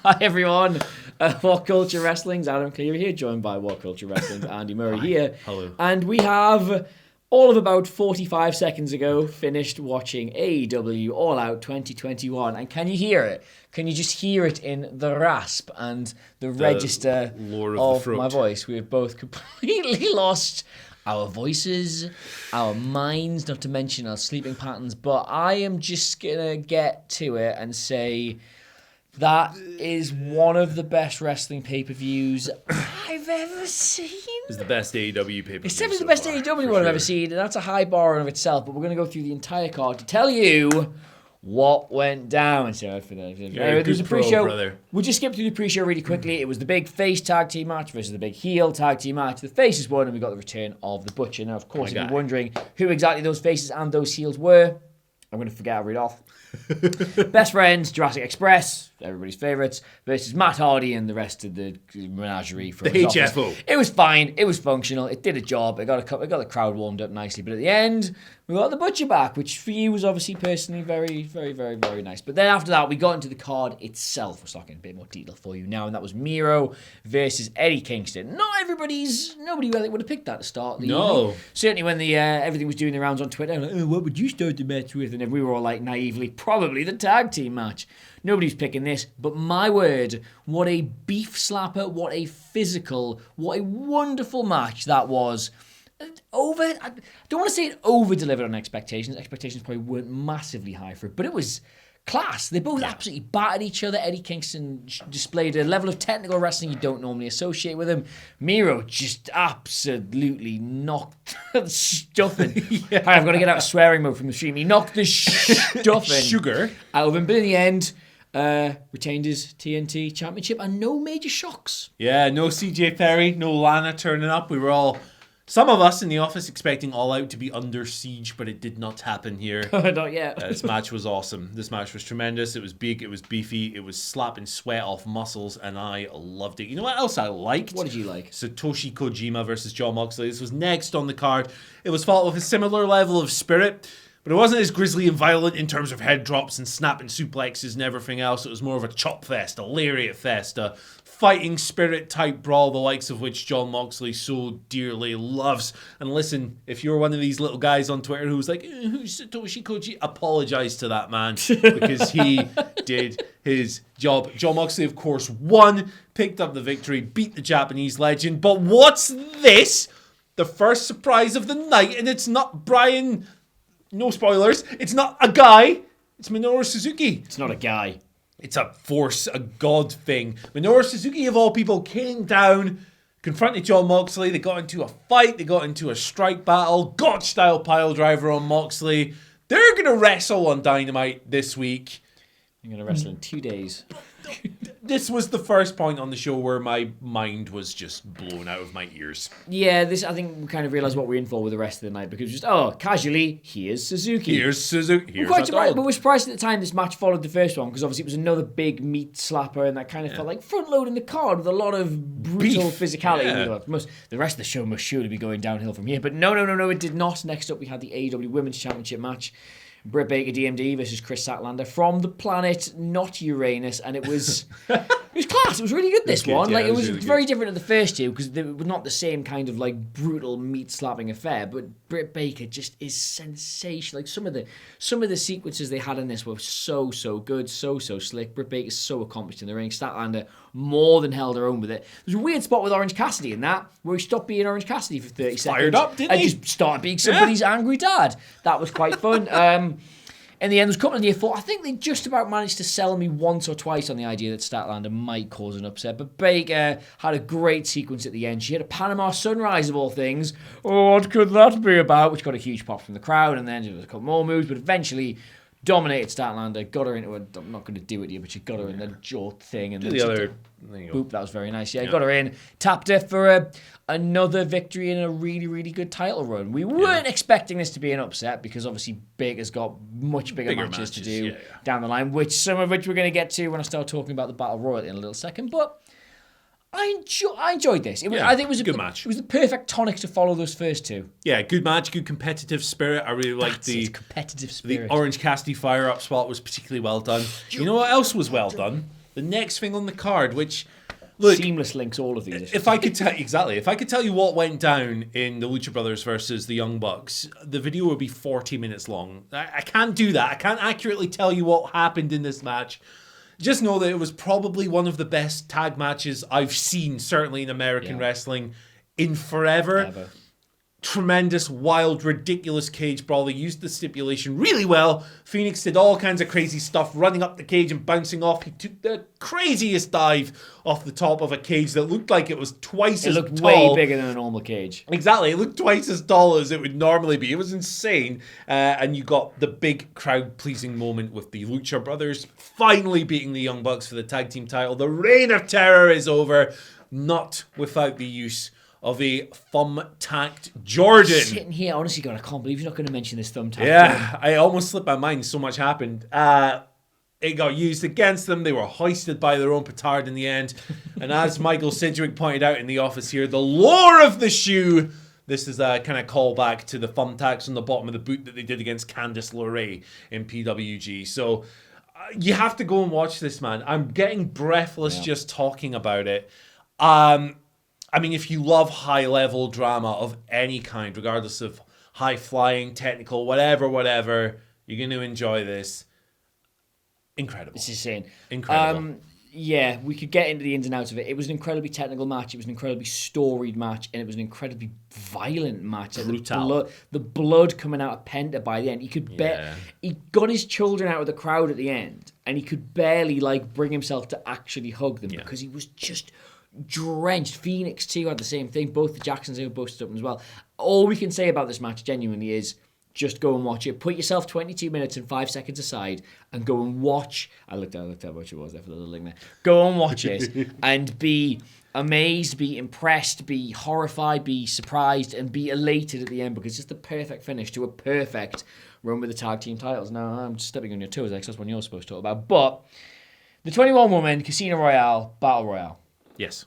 Hi everyone, WhatCulture Wrestling's Adam Cleary here, joined by WhatCulture Wrestling's Andy Murray here. Hello. And we have, all of about 45 seconds ago, finished watching AEW All Out 2021. And can you hear it? Can you just hear it in the rasp and the register of my voice? We have both completely lost our voices, our minds, not to mention our sleeping patterns. But I am just going to get to it and say that is one of the best wrestling pay-per-views I've ever seen. It's the best AEW pay-per-view. It's definitely the best AEW one I've ever seen, and that's a high bar in of itself. But we're going to go through the entire card to tell you what went down. So there's a pre-show. Brother. We'll just skip through the pre-show really quickly. It was the big face tag team match versus the big heel tag team match. The faces won, and we got the return of the Butcher. Now, of course, if you're wondering who exactly those faces and those heels were, I'm going to forget. I'll read off. Best Friends, Jurassic Express, everybody's favourites, versus Matt Hardy and the rest of the menagerie. From the HFO. It was fine. It was functional. It did a job. It got the crowd warmed up nicely. But at the end, we got the Butcher back, which for you was obviously personally very, very, very, very nice. But then after that, we got into the card itself. We're talking a bit more detail for you now, and that was Miro versus Eddie Kingston. Nobody really would have picked that at the start. No. Certainly when the everything was doing the rounds on Twitter, like, what would you start the match with? And then we were all like naively, probably the tag team match. Nobody's picking this, but my word, what a beef slapper, what a physical, what a wonderful match that was. I don't want to say it over-delivered on expectations. Expectations probably weren't massively high for it, but it was class. They both absolutely battered each other. Eddie Kingston displayed a level of technical wrestling you don't normally associate with him. Miro just absolutely knocked the stuffing. I've got to get out of swearing mode from the stream. He knocked the stuffing sugar out of him, but in the end, retained his TNT championship and no major shocks. Yeah, no CJ Perry, no Lana turning up. We were all, some of us in the office, expecting All Out to be under siege, but it did not happen here. Not yet. This match was awesome. This match was tremendous. It was big, it was beefy, it was slapping sweat off muscles, and I loved it. You know what else I liked? What did you like? Satoshi Kojima versus Jon Moxley. This was next on the card. It was fought with a similar level of spirit, but it wasn't as grisly and violent in terms of head drops and snapping suplexes and everything else. It was more of a chop fest, a lariat fest, a fighting spirit type brawl, the likes of which Jon Moxley so dearly loves. And listen, if you're one of these little guys on Twitter who's like, who's Satoshi Koji? Apologize to that man, because he did his job. Jon Moxley, of course, won, picked up the victory, beat the Japanese legend. But what's this? The first surprise of the night, and it's not Bryan. No spoilers. It's not a guy. It's Minoru Suzuki. It's not a guy. It's a force, a god thing. Minoru Suzuki, of all people, came down, confronted Jon Moxley. They got into a fight. They got into a strike battle. God-style pile driver on Moxley. They're going to wrestle on Dynamite this week. I'm going to wrestle in 2 days. This was the first point on the show where my mind was just blown out of my ears. Yeah, I think we kind of realised what we're in for with the rest of the night, because just, casually, here's Suzuki. Here's Suzuki. We're quite surprised, but we're surprised at the time this match followed the first one, because obviously it was another big meat slapper, and that kind of felt like front-loading the card with a lot of brutal physicality. Yeah. The rest of the show must surely be going downhill from here, but no, it did not. Next up, we had the AEW Women's Championship match. Britt Baker DMD versus Chris Statlander from the planet not Uranus, and it was class. It was really good. This one, it was really very different to the first two, because they were not the same kind of like brutal meat slapping affair. But Britt Baker just is sensational. Like some of the sequences they had in this were so good, so slick. Britt Baker's so accomplished in the ring. Statlander more than held her own with it. There's a weird spot with Orange Cassidy in that, where he stopped being Orange Cassidy for 30 seconds. Fired up, didn't he? And just started being somebody's angry dad. That was quite fun. In the end, there's a couple of near fall. I think they just about managed to sell me once or twice on the idea that Statlander might cause an upset. But Baker had a great sequence at the end. She had a Panama Sunrise of all things. Oh, what could that be about? Which got a huge pop from the crowd. And then there was a couple more moves, but eventually dominated Statlander, got her into a, I'm not going to do it here, but she got her in the jaw thing. And the other boop, that was very nice. Yeah, got her in, tapped her for another victory in a really, really good title run. We weren't expecting this to be an upset, because obviously Baker's got much bigger matches to do down the line, some of which we're going to get to when I start talking about the Battle Royal in a little second. But I enjoyed this. I think it was a good match. It was the perfect tonic to follow those first two. Yeah, good match, good competitive spirit. I really liked the competitive spirit. The Orange Cassidy fire-up spot was particularly well done. You know what else was well done? The next thing on the card, which... Look, seamless links, all of these. If I could tell you what went down in the Lucha Brothers versus the Young Bucks, the video would be 40 minutes long. I can't do that. I can't accurately tell you what happened in this match. Just know that it was probably one of the best tag matches I've seen, certainly in American wrestling, in forever. Ever. Tremendous, wild, ridiculous cage brawl. They used the stipulation really well. Phoenix did all kinds of crazy stuff, running up the cage and bouncing off. He took the craziest dive off the top of a cage that looked like it was twice as tall. It looked way bigger than a normal cage. Exactly. It looked twice as tall as it would normally be. It was insane. And you got the big crowd-pleasing moment with the Lucha Brothers finally beating the Young Bucks for the tag team title. The reign of terror is over, not without the use of a thumbtacked Jordan. Sitting here, honestly, God, I can't believe you're not going to mention this thumbtack. Yeah, Jordan. I almost slipped my mind. So much happened. It got used against them. They were hoisted by their own petard in the end. And as Michael Sidgwick pointed out in the office here, the lore of the shoe. This is a kind of callback to the thumbtacks on the bottom of the boot that they did against Candice LeRae in PWG. So you have to go and watch this, man. I'm getting breathless just talking about it. I mean, if you love high-level drama of any kind, regardless of high-flying, technical, whatever, you're going to enjoy this. Incredible. It's insane. Incredible. Yeah, we could get into the ins and outs of it. It was an incredibly technical match. It was an incredibly storied match. And it was an incredibly violent match. Brutal. The blood coming out of Penta by the end. He could he got his children out of the crowd at the end. And he could barely, bring himself to actually hug them because he was just... drenched. Phoenix too had the same thing. Both the Jacksons were busted up as well. All we can say about this match genuinely is just go and watch it. Put yourself 22 minutes and 5 seconds aside and go and watch. I looked at how much it was there for the little link there. Go and watch it and be amazed, be impressed, be horrified, be surprised, and be elated at the end because it's the perfect finish to a perfect run with the tag team titles. Now I'm just stepping on your toes, Alex. That's what you're supposed to talk about. But the 21-woman Casino Royale Battle Royale. Yes.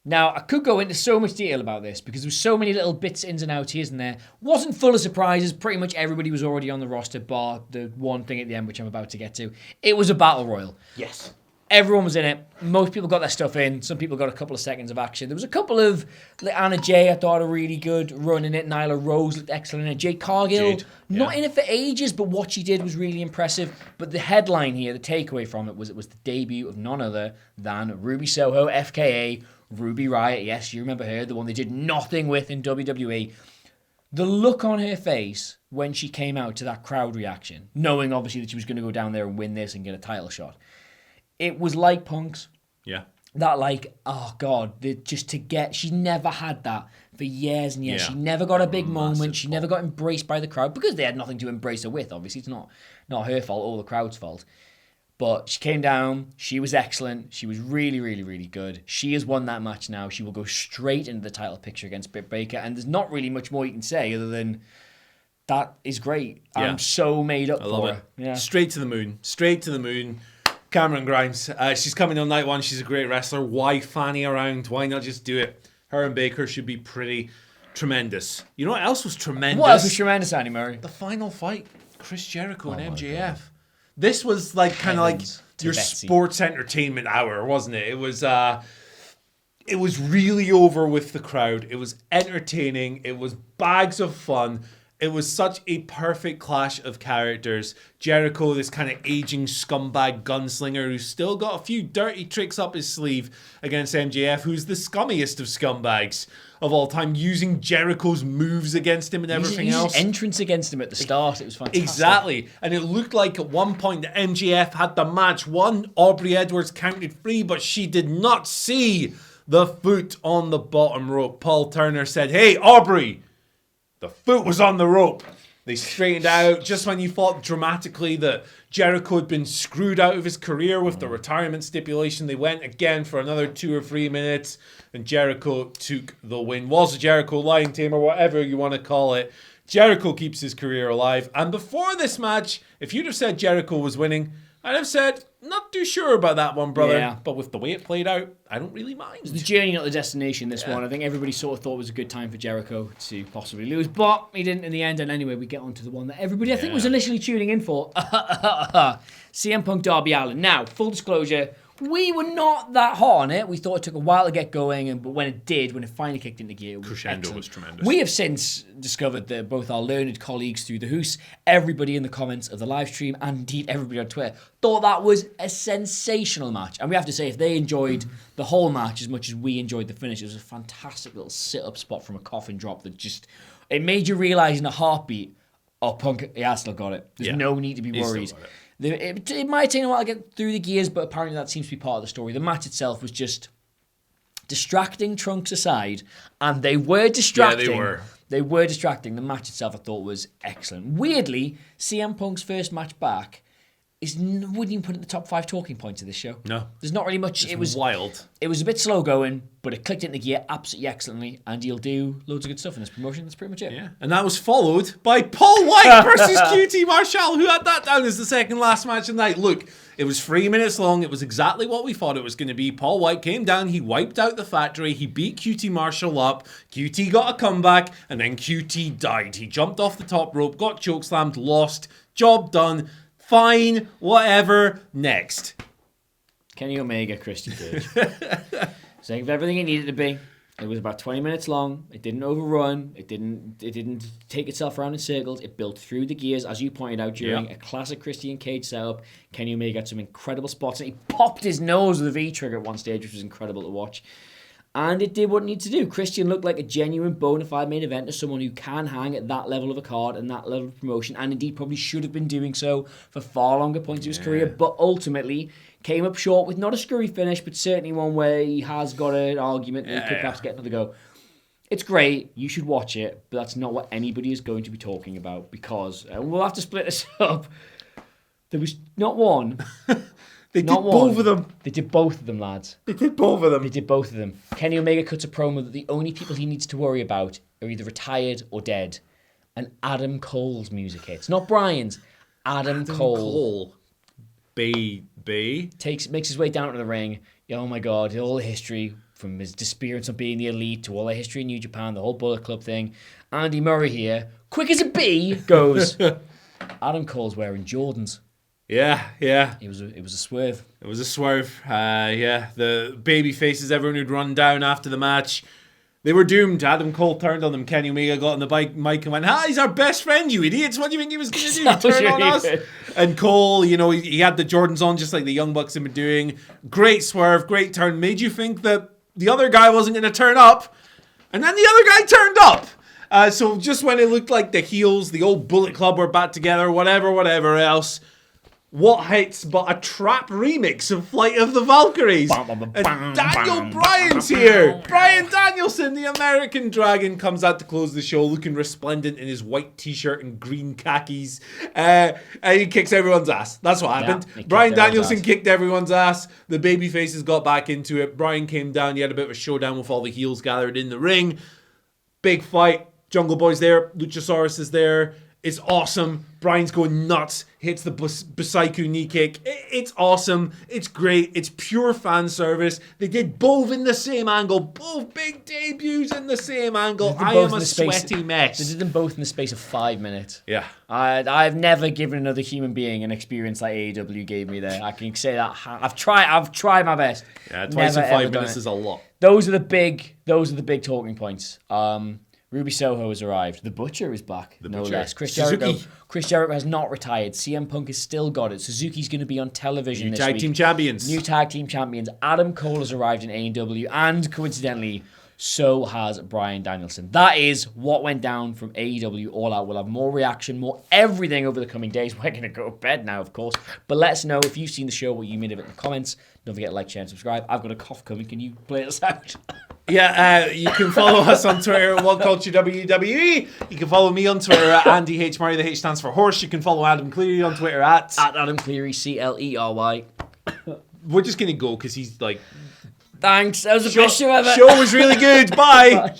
Now, I could go into so much detail about this because there was so many little bits, ins and outs, here and there. Wasn't full of surprises. Pretty much everybody was already on the roster, bar the one thing at the end, which I'm about to get to. It was a battle royal. Yes. Everyone was in it. Most people got their stuff in. Some people got a couple of seconds of action. There was a couple of... Anna Jay, I thought, a really good run in it. Nyla Rose looked excellent in it. Jade Cargill, not in it for ages, but what she did was really impressive. But the headline here, the takeaway from it was the debut of none other than Ruby Soho, FKA, Ruby Riott. Yes, you remember her, the one they did nothing with in WWE. The look on her face when she came out to that crowd reaction, knowing obviously that she was going to go down there and win this and get a title shot. It was like Punk's. Yeah. That oh God, she never had that for years and years. Yeah. She never got a big moment. She fault. never got embraced by the crowd because they had nothing to embrace her with. Obviously, it's not her fault or the crowd's fault. But she came down. She was excellent. She was really, really, really good. She has won that match now. She will go straight into the title picture against Britt Baker. And there's not really much more you can say other than that is great. Yeah. I'm so made up for her. Yeah. Straight to the moon. Straight to the moon. Cameron Grimes, she's coming on night one. She's a great wrestler. Why fanny around? Why not just do it? Her and Baker should be pretty tremendous. You know what else was tremendous? What else was tremendous, Andy Murray? The final fight. Chris Jericho and MJF. This was kind of like your sports entertainment hour, wasn't it? It was really over with the crowd. It was entertaining. It was bags of fun. It was such a perfect clash of characters. Jericho, this kind of aging scumbag gunslinger who's still got a few dirty tricks up his sleeve against MJF, who's the scummiest of scumbags of all time, using Jericho's moves against him and everything else. His entrance against him at the start, it was fantastic. Exactly. And it looked like at one point that MJF had the match won. Aubrey Edwards counted free, but she did not see the foot on the bottom rope. Paul Turner said, "Hey, Aubrey, the foot was on the rope." They straightened out just when you thought dramatically that Jericho had been screwed out of his career with the retirement stipulation. They went again for another 2 or 3 minutes, and Jericho took the win. Was a Jericho lying tamer, whatever you want to call it. Jericho keeps his career alive. And before this match, if you'd have said Jericho was winning, I'd have said, Not too sure about that one, brother. Yeah. But with the way it played out, I don't really mind. The journey, not the destination, this one. I think everybody sort of thought it was a good time for Jericho to possibly lose, but he didn't in the end. And anyway, we get on to the one that everybody, I think, was initially tuning in for. CM Punk Darby Allin. Now, full disclosure, we were not that hot on it. We thought it took a while to get going, but when it did, when it finally kicked into gear, it was Crescendo excellent. was tremendous. We have since discovered that both our learned colleagues through the Hoos, everybody in the comments of the live stream, and indeed everybody on Twitter, thought that was a sensational match. And we have to say, if they enjoyed the whole match as much as we enjoyed the finish, it was a fantastic little sit-up spot from a coffin drop that just, it made you realise in a heartbeat, oh, Punk, he has still got it. There's no need to be worried. It might take a while to get through the gears, but apparently that seems to be part of the story. The match itself was just distracting, Trunks aside, and they were distracting. Yeah, they were. They were distracting. The match itself, I thought, was excellent. Weirdly, CM Punk's first match back wouldn't even put it in the top 5 talking points of this show. No. There's not really much. It was wild. It was a bit slow going, but it clicked into gear absolutely excellently, and he'll do loads of good stuff in this promotion. That's pretty much it. Yeah. And that was followed by Paul White versus QT Marshall, who had that down as the second last match of the night. Look, it was 3 minutes long. It was exactly what we thought it was going to be. Paul White came down. He wiped out the factory. He beat QT Marshall up. QT got a comeback, and then QT died. He jumped off the top rope, got chokeslammed, lost. Job done. Fine, whatever, next. Kenny Omega, Christian Cage. So of everything it needed to be. It was about 20 minutes long. It didn't overrun. It didn't take itself around in circles. It built through the gears, as you pointed out, during a classic Christian Cage setup. Kenny Omega got some incredible spots. And he popped his nose with a V-trigger at one stage, which was incredible to watch. And it did what it needed to do. Christian looked like a genuine bona fide main eventer, someone who can hang at that level of a card and that level of promotion, and indeed probably should have been doing so for far longer points of his career, but ultimately came up short with not a screwy finish, but certainly one where he has got an argument that he could perhaps get another go. It's great. You should watch it, but that's not what anybody is going to be talking about because, and we'll have to split this up, there was not one... They did both of them. They did both of them, lads. They did both of them. They did both of them. Kenny Omega cuts a promo that the only people he needs to worry about are either retired or dead. And Adam Cole's music hits. Not Bryan's. Adam Cole. Bay. Makes his way down to the ring. Oh my God, all the history from his disappearance of being the Elite to all the history in New Japan, the whole Bullet Club thing. Andy Murray here, quick as a bee, goes, Adam Cole's wearing Jordans. Yeah. It was a swerve. It was a swerve. The baby faces, everyone who'd run down after the match, they were doomed. Adam Cole turned on them. Kenny Omega got on the mic and went, "Hi, he's our best friend, you idiots. What do you think he was going to do? Turn on us?" And Cole, he had the Jordans on just like the Young Bucks had been doing. Great swerve, great turn. Made you think that the other guy wasn't going to turn up. And then the other guy turned up. So just when it looked like the heels, the old Bullet Club were back together, whatever else, what hits but a trap remix of Flight of the Valkyries? And Daniel Bryan's here. Bryan Danielson, the American Dragon, comes out to close the show looking resplendent in his white t-shirt and green khakis. And he kicks everyone's ass. That's what happened. Bryan Danielson kicked everyone's ass. The baby faces got back into it. Bryan came down. He had a bit of a showdown with all the heels gathered in the ring. Big fight. Jungle Boy's there. Luchasaurus is there. It's awesome. Bryan's going nuts. Hits the Busaiku knee kick. It's awesome. It's great. It's pure fan service. They did both in the same angle. Both big debuts in the same angle. I am a sweaty mess. They did them both in the space of 5 minutes. Yeah. I've never given another human being an experience like AEW gave me there. I can say that. I've tried my best. Yeah, twice in 5 minutes is a lot. Those are the big talking points. Ruby Soho has arrived. The Butcher is back, no less. Chris Jericho has not retired. CM Punk has still got it. Suzuki's going to be on television this week. New tag team champions. Adam Cole has arrived in AEW, and coincidentally, so has Bryan Danielson. That is what went down from AEW All Out. We'll have more reaction, more everything over the coming days. We're going to go to bed now, of course. But let us know if you've seen the show, what you made of it in the comments. Don't forget to like, share, and subscribe. I've got a cough coming. Can you play us out? Yeah, you can follow us on Twitter at WhatCulture WWE. You can follow me on Twitter at Andy H. Murray. The H stands for horse. You can follow Adam Cleary on Twitter at Adam Cleary, CLERY. We're just going to go because he's like... Thanks. That was the best show ever. Show was really good. Bye. Bye.